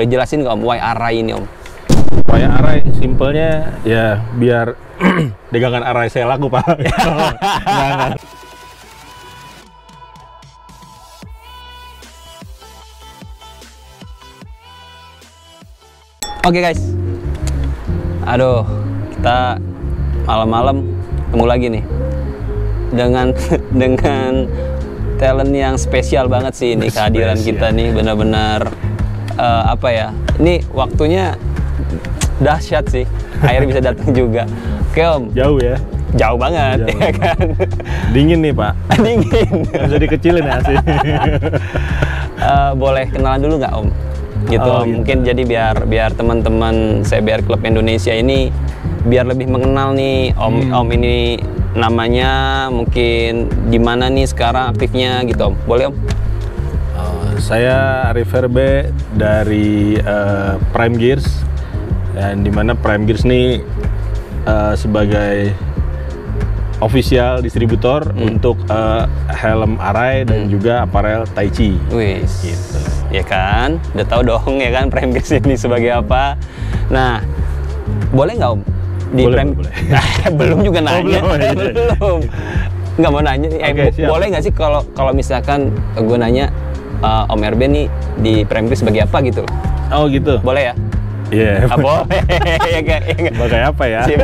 Jelasin nggak Om, why Arai ini Om? Why Arai, simpelnya ya biar dagangan Arai saya laku Pak. Nah. Oke guys, aduh kita malam-malam ketemu lagi nih dengan talent yang spesial banget sih ini kehadiran kita nih, benar-benar apa ya, ini waktunya dahsyat sih, akhirnya bisa datang juga. Oke Om. Jauh ya? Jauh banget. Jauh. Ya kan? Dingin nih Pak. Dingin. Nggak bisa dikecilin ya sih. Boleh kenalan dulu nggak Om? Gitu, Oh, gitu. Mungkin jadi biar teman-teman CBR Club Indonesia ini biar lebih mengenal nih Om ini namanya, mungkin di mana nih sekarang aktifnya gitu Om. Boleh Om? Saya Arif Herbe dari Prime Gears, dan dimana Prime Gears nih sebagai official distributor untuk helm Arai dan juga aparel Taichi. Wis, Gitu. ya kan? Udah tahu dong ya kan Prime Gears ini sebagai apa. Nah, boleh nggak Om? Di Boleh, Prime boleh. belum juga nanya. belum, iya. Belum. Nggak mau nanya. Oke, siap. Boleh nggak sih kalau misalkan gue nanya Om Herbe nih di Prime Gears sebagai apa gitu? Oh gitu? Boleh ya? Iya. Ah, boleh. Ya nggak? Sebagai apa ya? Sip.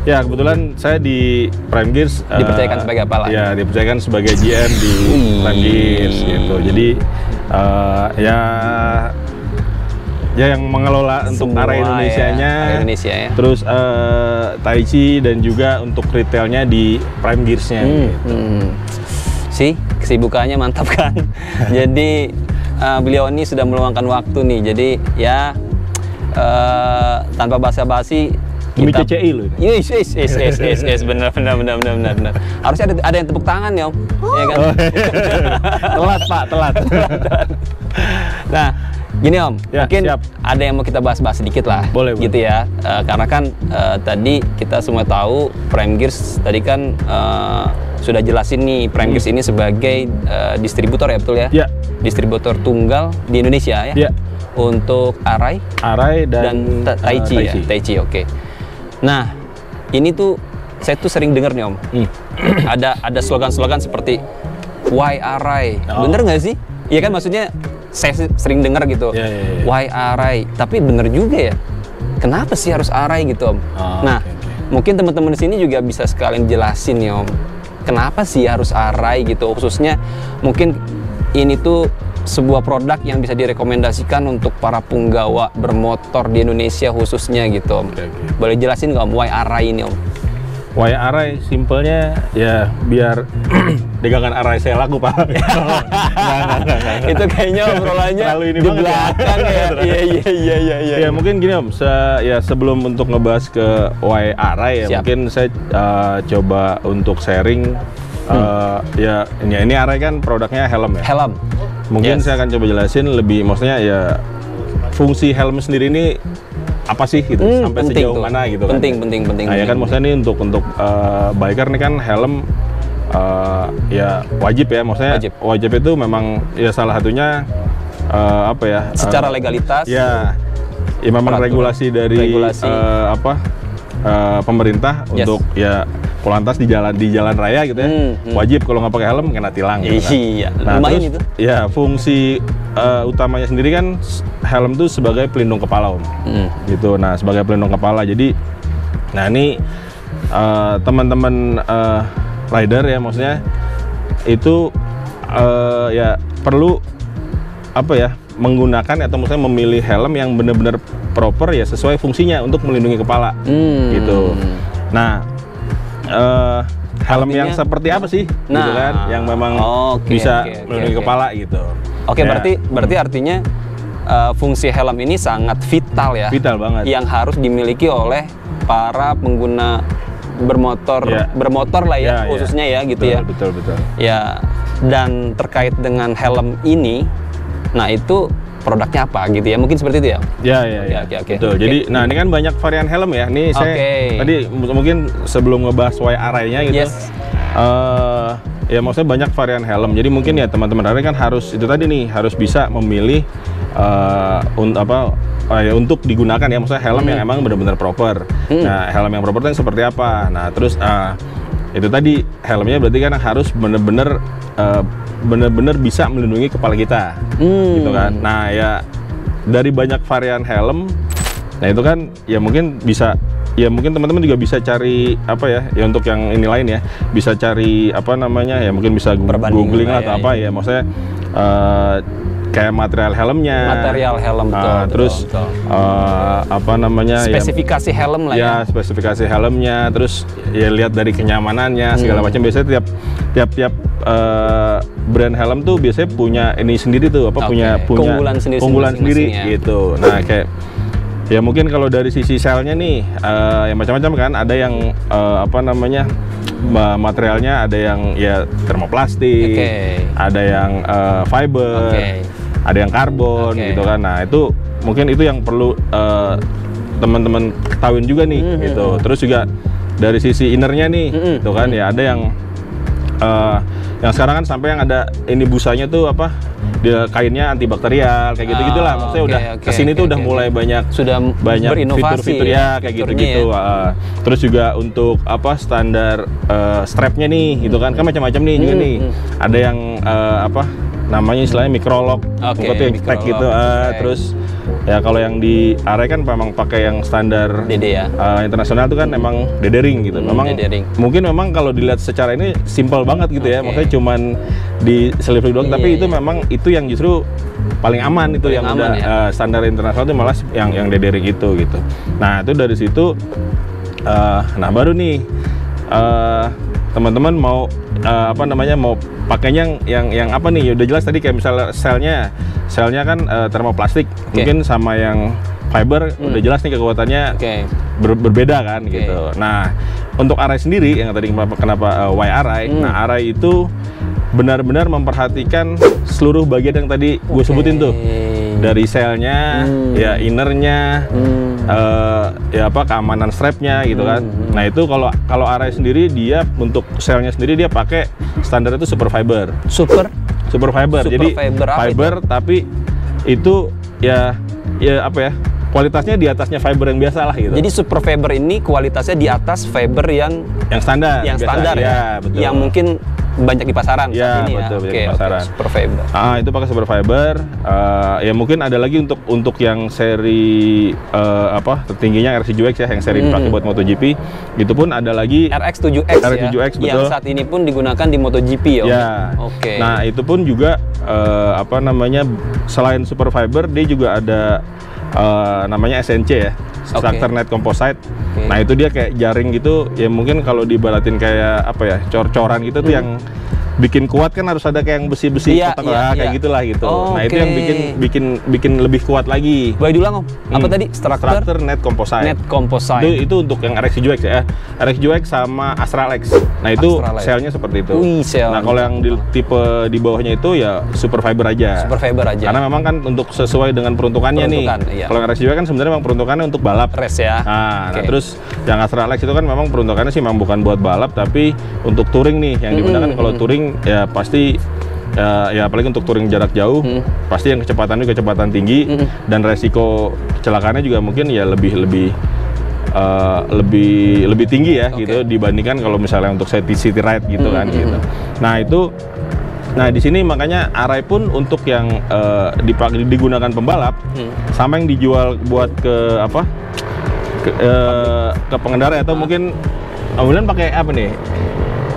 Ya kebetulan saya di Prime Gears Dipercayakan sebagai apa lah? Ya dipercayakan sebagai GM di Prime Gears gitu. Jadi ya yang mengelola untuk Semua area Indonesianya, ya, area Indonesia ya. terus Taichi dan juga untuk retailnya di Prime Gears-nya. Gitu. Sih, kesibukannya mantap kan. Jadi beliau ini sudah meluangkan waktu nih. Jadi ya tanpa basa-basi Demi CCI loh. Yes, benar. Harusnya ada yang tepuk tangan ya Om. Ya kan? Telat Pak, telat. Nah, gini Om, Ya, mungkin siap. ada yang mau kita bahas-bahas sedikit lah, Boleh, gitu ya. Karena kan tadi kita semua tahu Prime Gears tadi kan sudah jelasin nih Prime Gears ini sebagai distributor ya, betul ya? Ya. Distributor tunggal di Indonesia ya. Ya. Untuk Arai dan Taichi ya. Taichi, oke. Nah, ini tuh saya tuh sering dengar nih Om. Ada slogan-slogan seperti Why Arai? Bener nggak sih? Iya kan, maksudnya saya sering dengar gitu. Ya. Why Arai? Tapi bener juga ya. Kenapa sih harus Arai gitu Om? Nah, mungkin teman-teman di sini juga bisa sekalian jelasin nih Om. Kenapa sih harus Arai gitu? Khususnya mungkin ini tuh sebuah produk yang bisa direkomendasikan untuk para punggawa bermotor di Indonesia khususnya gitu Om. Boleh jelasin nggak Om, why Arai ini Om? Why Arai, simpelnya ya biar dagangan Arai saya laku Pak. Nggak. Itu kayaknya obrolannya ini di banget belakang ya. Iya. Ya mungkin gini Om, sebelum untuk ngebahas ke Why Arai ya, Siap. mungkin saya coba untuk sharing. Ya ini Arai kan produknya helm ya. Helm. Mungkin Yes. saya akan coba jelasin lebih, maksudnya ya fungsi helm sendiri ini apa sih gitu, sampai penting sejauh tuh. mana gitu kan. Penting. Nah ya kan maksudnya ini untuk biker nih kan helm ya wajib ya, maksudnya wajib itu memang ya salah satunya apa ya? Secara legalitas. Ya memang regulasi dari pemerintah untuk ya polantas di jalan raya gitu ya, wajib kalau nggak pakai helm kena tilang gitu kan. Iya, Nah, lumayan terus, itu. ya fungsi utamanya sendiri kan helm itu sebagai pelindung kepala Om. Gitu. Nah, sebagai pelindung kepala. Jadi nah ini teman-teman rider ya, maksudnya itu ya perlu apa ya, menggunakan atau maksudnya memilih helm yang benar-benar proper ya, sesuai fungsinya untuk melindungi kepala. Gitu. Nah, helm yang seperti apa sih gitu kan, yang memang bisa melindungi kepala gitu. Oke, berarti artinya fungsi helm ini sangat vital ya. Vital banget. Yang harus dimiliki oleh para pengguna bermotor lah ya, khususnya ya gitu ya. Betul. Ya, dan terkait dengan helm ini, nah itu produknya apa gitu ya, mungkin seperti itu ya. Ya. Betul. Jadi nah ini kan banyak varian helm ya. Nih saya tadi mungkin sebelum ngebahas why array-nya gitu. Ya maksudnya banyak varian helm. Jadi mungkin ya teman-teman array kan harus itu tadi nih, harus bisa memilih untuk digunakan ya, maksudnya helm yang emang benar-benar proper. Nah, helm yang proper itu yang seperti apa? Nah, terus itu tadi helmnya berarti kan harus benar-benar bisa melindungi kepala kita, gitu kan. Nah, ya dari banyak varian helm, nah itu kan ya mungkin bisa, ya mungkin teman-teman juga bisa cari apa ya untuk yang ini lain ya, bisa cari apa namanya ya, mungkin bisa googling atau apa ya, maksudnya kayak material helmnya, terus apa namanya spesifikasi helm lah ya, spesifikasi helmnya, terus ya lihat dari kenyamanannya segala macam. Biasanya tiap brand helm tuh biasanya punya ini sendiri tuh apa, punya keunggulan sendiri gitu. Nah kayak ya mungkin kalau dari sisi selnya nih yang macam-macam kan, ada yang apa namanya materialnya, ada yang ya termoplastik, ada yang fiber, ada yang karbon gitu kan. Nah itu mungkin itu yang perlu teman-teman ketahuin juga nih gitu. Terus juga dari sisi innernya nih gitu kan, ya ada yang sekarang kan sampai yang ada ini busanya tuh apa, dia kainnya antibakterial kayak gitu-gitulah. Maksudnya udah kesini tuh udah mulai banyak fitur-fitur ya kayak gitu-gitu. Terus juga untuk apa standar strapnya nih gitu kan macam-macam nih juga nih. Ada yang apa namanya istilahnya microlock, itu yang tag gitu. Terus ya kalau yang di array kan memang pakai yang standar DD ya. Internasional tuh kan emang DD ring gitu. Memang mungkin memang kalau dilihat secara ini simple banget gitu ya. Maksudnya cuman di selip doang, tapi itu memang itu yang justru paling aman itu, yang udah ya? Standar internasional itu malah yang DD ring itu gitu. Nah, itu dari situ nah baru nih teman-teman mau apa namanya mau pakainya yang apa nih? Ya udah jelas tadi kayak misalnya selnya kan termoplastik, mungkin sama yang fiber udah jelas nih kekuatannya berbeda kan gitu. Nah, untuk array sendiri yang tadi kenapa why array? Nah, array itu benar-benar memperhatikan seluruh bagian yang tadi gue sebutin tuh, dari selnya, ya innernya, ya apa keamanan strapnya gitu kan. Nah itu kalau array sendiri dia untuk selnya sendiri dia pakai standar itu super fiber. Super fiber. Jadi fiber tapi itu ya apa ya, kualitasnya di atasnya fiber yang biasa lah gitu. Jadi super fiber ini kualitasnya di atas fiber yang standar. Yang standar ya. Betul. Yang mungkin banyak di pasaran saat ini betul, ya. Pasaran. Super fiber. Itu pakai super fiber. Ya mungkin ada lagi untuk yang seri apa tertingginya RC7X ya, yang seri dipakai buat MotoGP. Itu pun ada lagi RX7X ya, betul. Yang saat ini pun digunakan di MotoGP ya. Nah itu pun juga apa namanya, selain super fiber dia juga ada namanya SNC ya, Structure Net Composite. Nah itu dia kayak jaring gitu ya, mungkin kalau dibaratin kayak apa ya, cor-coran gitu tuh yang bikin kuat kan, harus ada kayak yang besi-besi kayak gitulah gitu. Nah itu yang bikin lebih kuat lagi. Boleh diulang Om? Apa tadi? Structure Net Composite. Itu untuk yang RX7X ya. RX7X sama Astralex. Nah itu selnya seperti itu. Nah kalau yang di tipe di bawahnya itu ya super fiber aja. Karena memang kan untuk sesuai dengan peruntukannya nih. Kalau RX7X kan sebenarnya memang peruntukannya untuk balap. Race ya. Nah terus yang Astralex itu kan memang peruntukannya sih memang bukan buat balap, tapi untuk touring nih yang digunakan. Kalau touring ya pasti ya apalagi untuk touring jarak jauh, pasti yang kecepatan tinggi, dan resiko kecelakaannya juga mungkin ya lebih tinggi ya gitu dibandingkan kalau misalnya untuk city ride gitu kan gitu. Nah di sini makanya array pun untuk yang digunakan pembalap sama yang dijual buat ke apa ke pengendara, atau mungkin kemudian pakai apa nih?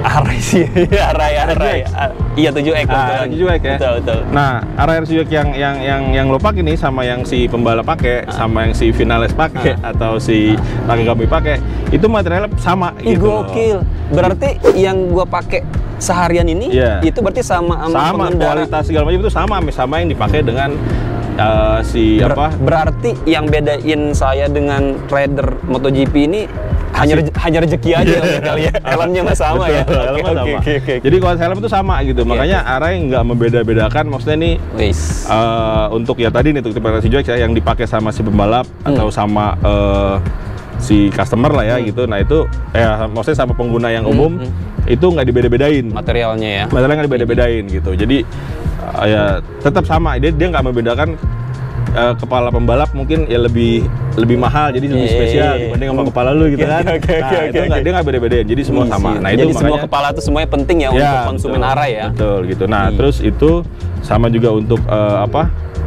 Array sih, array. Iya 7X. 7X ya. Betul. Nah, array 7X yang lo pakai nih sama yang si pembalap pakai, sama yang si Vinales pakai atau si Nakagami pakai, itu materialnya sama gitu. Gokil. Berarti yang gua pakai seharian ini itu berarti sama kualitas segala macam itu sama yang dipakai dengan Berarti yang bedain saya dengan rider MotoGP ini hanya rezeki aja kali ya. Helmnya mah sama. Betul, ya. helmnya sama. Oke. Jadi kalau helm itu sama gitu. Makanya Arai nggak membeda-bedakan. Maksudnya nih untuk ya tadi nih untuk tipe Racing Joyx ya yang dipakai sama si pembalap atau sama si customer lah ya gitu. Nah itu ya maksudnya sama pengguna yang umum itu nggak dibeda-bedain. Materialnya ya. Materialnya nggak dibeda-bedain gitu. Jadi ya tetap sama. Dia nggak membedakan. Kepala pembalap mungkin ya lebih mahal, jadi lebih spesial dibanding sama kepala lu gitu kan. Itu dia nggak beda-bedain, jadi semua sama. Nah itu jadi makanya semua kepala itu semuanya penting ya untuk konsumen Arai ya. Betul gitu. Nah terus itu sama juga untuk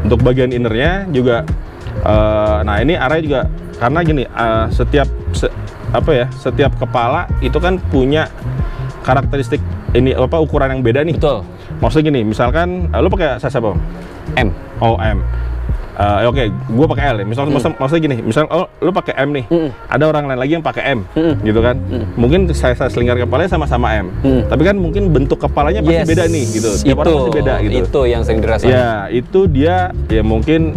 untuk bagian innernya juga. Nah ini Arai juga karena gini setiap kepala itu kan punya karakteristik ukuran yang beda nih. Betul. Maksudnya gini, misalkan lu pakai size apa? M. Oh M. Oke, gue pakai L ya. Maksudnya gini, misal lu pakai M nih, ada orang lain lagi yang pakai M, gitu kan? Mungkin size lingkar kepalanya sama-sama M, tapi kan mungkin bentuk kepalanya pasti beda nih, gitu. Tiap orang pasti beda, gitu. Itu yang sering dirasain. Ya, itu dia ya mungkin,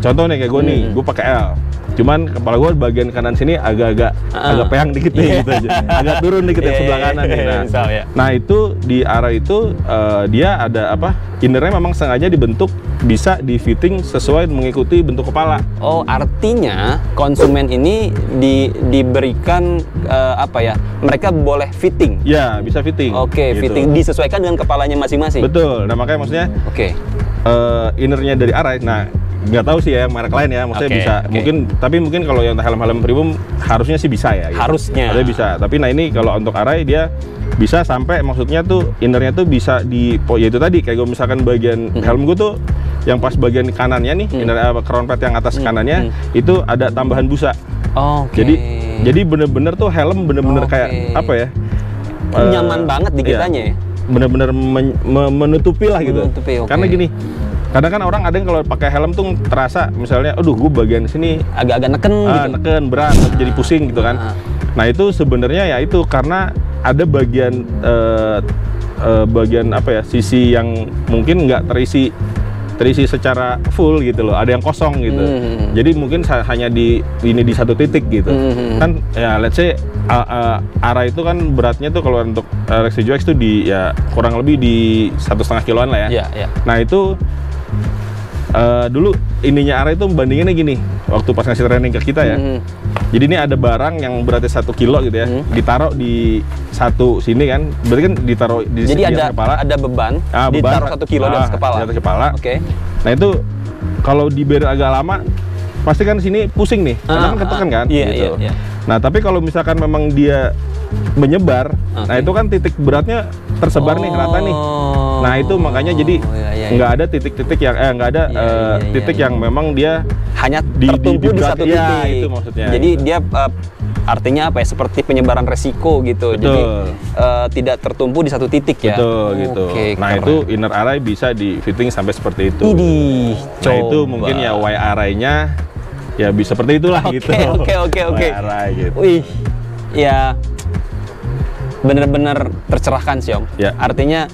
contoh nih kayak gue nih, gue pakai L. Cuman kepala gue bagian kanan sini agak peyang dikit nih gitu aja. Agak turun dikit yang sebelah kanan nih. Nah itu di arah itu dia ada innernya memang sengaja dibentuk bisa di fitting sesuai mengikuti bentuk kepala. Oh artinya konsumen ini diberikan mereka boleh fitting? Ya bisa fitting. Oke, gitu. Fitting disesuaikan dengan kepalanya masing-masing. Betul. Nah makanya maksudnya innernya dari Arai. Nah nggak tahu sih ya yang merek lain ya, maksudnya bisa mungkin kalau yang helm-helm premium harusnya sih bisa ya gitu. Harusnya bisa, tapi nah ini kalau untuk Arai dia bisa sampai maksudnya tuh innernya tuh bisa ya itu tadi kayak gue misalkan bagian helm gue tuh yang pas bagian kanannya nih crown pad yang atas kanannya itu ada tambahan busa. Jadi bener-bener tuh helm bener-bener kayak nyaman banget di kitanya ya. Bener-bener menutupi lah gitu. Karena gini, kadang kan orang ada yang kalau pakai helm tuh terasa misalnya, aduh gue bagian sini agak-agak neken gitu. Neken, berat, jadi pusing gitu kan. Nah itu sebenarnya ya itu karena ada bagian sisi yang mungkin nggak terisi secara full gitu loh, ada yang kosong gitu. Jadi mungkin hanya di satu titik gitu. Kan ya let's say Arai itu kan beratnya tuh kalau untuk Racing Joyx tuh kurang lebih di 1,5 kiloan lah ya. Nah itu dulu ininya Arai itu bandinginnya gini, waktu pas ngasih training ke kita ya. Jadi ini ada barang yang beratnya 1 kilo gitu ya, ditaruh di satu sini kan, berarti kan ditaruh di jadi kepala. Ada beban, ditaruh 1 kilo di atas kepala. Di atas kepala. Nah itu kalau dibiarin agak lama, pasti kan sini pusing nih, karena kan ketekan kan. Gitu. Nah tapi kalau misalkan memang dia menyebar, nah itu kan titik beratnya tersebar nih rata nih. Nah itu makanya jadi nggak ada titik-titik yang titik yang memang dia hanya tertumpu di satu titik. Itu maksudnya. Jadi dia artinya seperti penyebaran resiko gitu. Betul. Jadi tidak tertumpu di satu titik ya. Betul gitu. Nah keren. Itu inner Arai bisa di fitting sampai seperti itu. Nah itu mungkin ya Y Arai-nya ya bisa seperti itulah gitu. Oke. Arai gitu. Wih, ya bener-bener tercerahkan sih Om. Ya. Artinya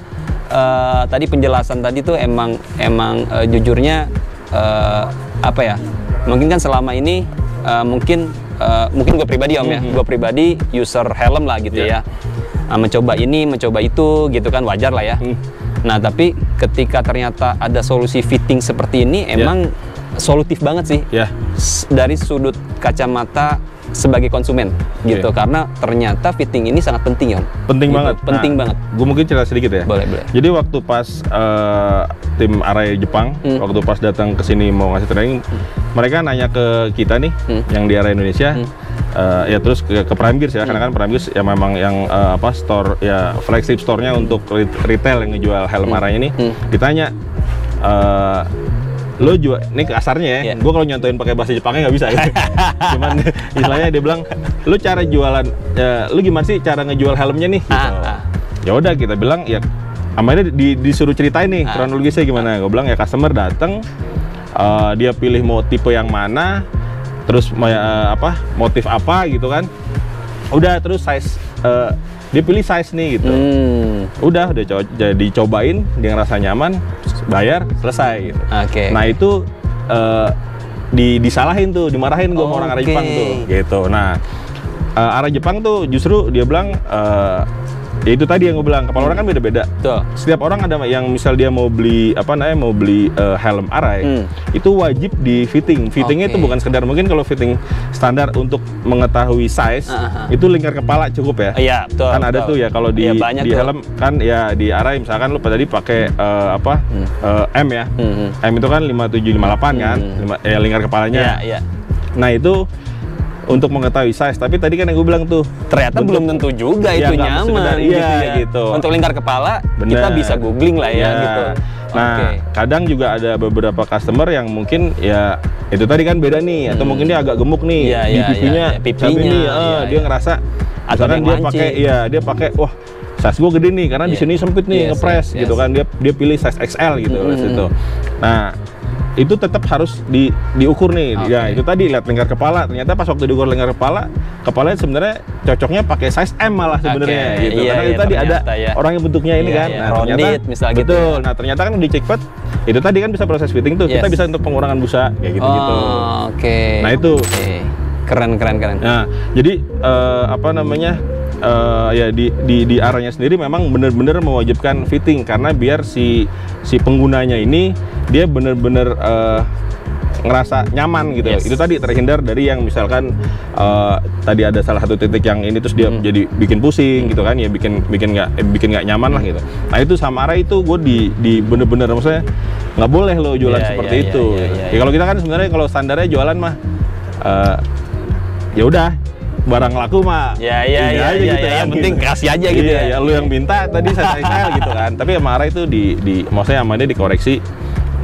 tadi penjelasan tadi tuh emang jujurnya mungkin kan selama ini mungkin gue pribadi Om ya, gue pribadi user helm lah gitu ya, mencoba ini mencoba itu gitu kan, wajar lah ya. Nah tapi ketika ternyata ada solusi fitting seperti ini emang solutif banget sih dari sudut kacamata sebagai konsumen gitu, karena ternyata fitting ini sangat penting ya Om. Penting gitu. Penting banget. Gue mungkin cerita sedikit ya. Boleh. Jadi waktu pas tim Arai Jepang waktu pas datang ke sini mau ngasih training, mereka nanya ke kita nih yang di Arai Indonesia, ya terus ke Prime Gears ya, karena kan Prime Gears ya memang yang store ya flagship store-nya untuk retail yang ngejual helm Arai ini. Ditanya lo jual, ini kasarnya ya, gue kalau nyontoin pakai bahasa Jepangnya nggak bisa gitu. Cuman istilahnya dia bilang, lo cara jualan, lo gimana sih cara ngejual helmnya nih? Gitu. Ya udah kita bilang ya, amalnya disuruh ceritain nih kronologisnya gimana. Gue bilang ya customer datang, dia pilih mau tipe yang mana, terus motif apa gitu kan. Udah terus size, dia pilih size nih gitu. Udah dicobain, dia ngerasa nyaman, bayar, selesai gitu. Nah itu disalahin tuh, dimarahin gue sama orang Arai Jepang tuh gitu. Nah arah Jepang tuh justru dia bilang ya itu tadi yang gue bilang, kepala orang kan beda-beda. Setiap orang ada yang misal dia mau beli helm Arai, itu wajib di fitting. Fittingnya itu bukan sekedar mungkin kalau fitting standar untuk mengetahui size itu lingkar kepala cukup ya. Iya, betul. Kan ada tuh ya kalau di helm kan ya di Arai misalkan lu tadi pakai M ya. M itu kan 5758 kan, lingkar kepalanya. Iya. Nah itu untuk mengetahui size, tapi tadi kan yang gue bilang tuh ternyata belum tentu juga itu nyaman gitu. Untuk lingkar kepala kita bisa googling lah ya gitu. Nah, kadang juga ada beberapa customer yang mungkin ya itu tadi kan beda nih, atau mungkin dia agak gemuk nih di pipinya, dia ngerasa misalkan dia pakai wah size gue gede nih karena di sini sempit nih ngepres gitu kan, dia pilih size XL gitu situ. Nah itu tetap harus diukur nih. Ya itu tadi lihat lingkar kepala, ternyata pas waktu diukur lingkar kepalanya sebenarnya cocoknya pakai size M malah sebenarnya gitu. Karena itu tadi ada orang yang bentuknya ini kan. Nah ternyata misalnya betul. Gitu. Nah ternyata kan di check fit itu tadi kan bisa proses fitting tuh. Kita bisa untuk pengurangan busa kayak gitu-gitu. Nah itu keren. Nah jadi ya di arahnya sendiri memang benar-benar mewajibkan fitting karena biar si penggunanya ini dia benar-benar ngerasa nyaman gitu. Itu tadi terhindar dari yang misalkan tadi ada salah satu titik yang ini terus dia jadi bikin pusing gitu kan ya, bikin nggak nyaman lah gitu. Nah itu sama Arai itu gue di bener-bener maksudnya nggak boleh lo jualan seperti itu. Ya kalau kita kan sebenarnya kalau standarnya jualan mah ya udah barang laku mah yang penting kasih aja gitu ya lu yang minta tadi saya gitu kan. Tapi sama Arai itu maksudnya sama dia dikoreksi,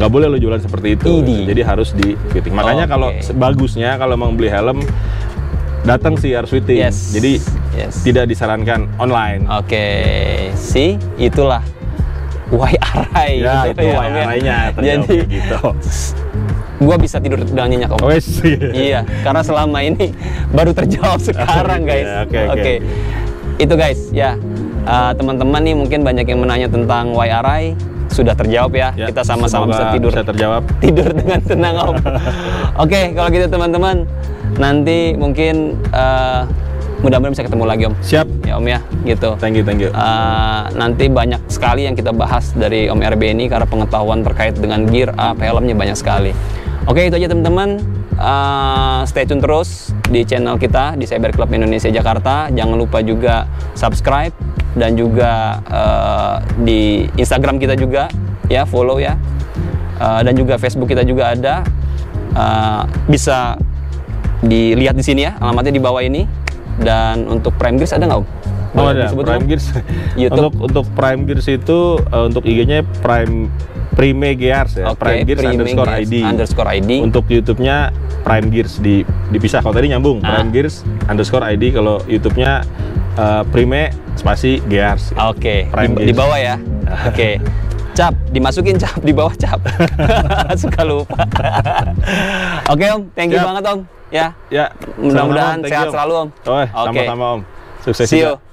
nggak boleh lo jualan seperti itu gitu. Jadi harus di fitting. Makanya kalau bagusnya kalau mau beli helm datang sih harus fitting. Jadi tidak disarankan online. Itulah Why Arai ya, gitu itu Why Arainya jadi gitu. Gua bisa tidur dengan nyenyak Om. Iya, karena selama ini baru terjawab sekarang guys. Oke. Itu guys ya, teman-teman nih mungkin banyak yang menanya tentang Why Arai, sudah terjawab ya. Kita sama-sama bisa terjawab. Tidur dengan tenang Om. Oke, kalau gitu teman-teman, nanti mungkin mudah-mudahan bisa ketemu lagi Om. Siap ya Om ya, gitu. Thank you. Nanti banyak sekali yang kita bahas dari Om RB ini karena pengetahuan terkait dengan gear up, helmnya banyak sekali. Oke, itu aja teman-teman. Stay tune terus di channel kita di Cyber Club Indonesia Jakarta. Jangan lupa juga subscribe dan juga di Instagram kita juga ya, follow ya. Dan juga Facebook kita juga ada. Bisa dilihat di sini ya, alamatnya di bawah ini. Dan untuk Prime Gears ada nggak Om? Ada Prime Gears. Untuk Prime Gears itu untuk IG-nya Prime Gears ya. Prime Gears _ID. Untuk YouTube-nya Prime Gears dipisah. Kalau tadi nyambung Prime Gears _ID. Kalau YouTube-nya Prime spasi Gears. Di bawah ya. Cap, dimasukin Cap di bawah Cap. Suka lupa. Oke Om, thank you banget Om. Ya. Mudah-mudahan sehat selalu Om. Sama-sama Om. Sukses See you. juga.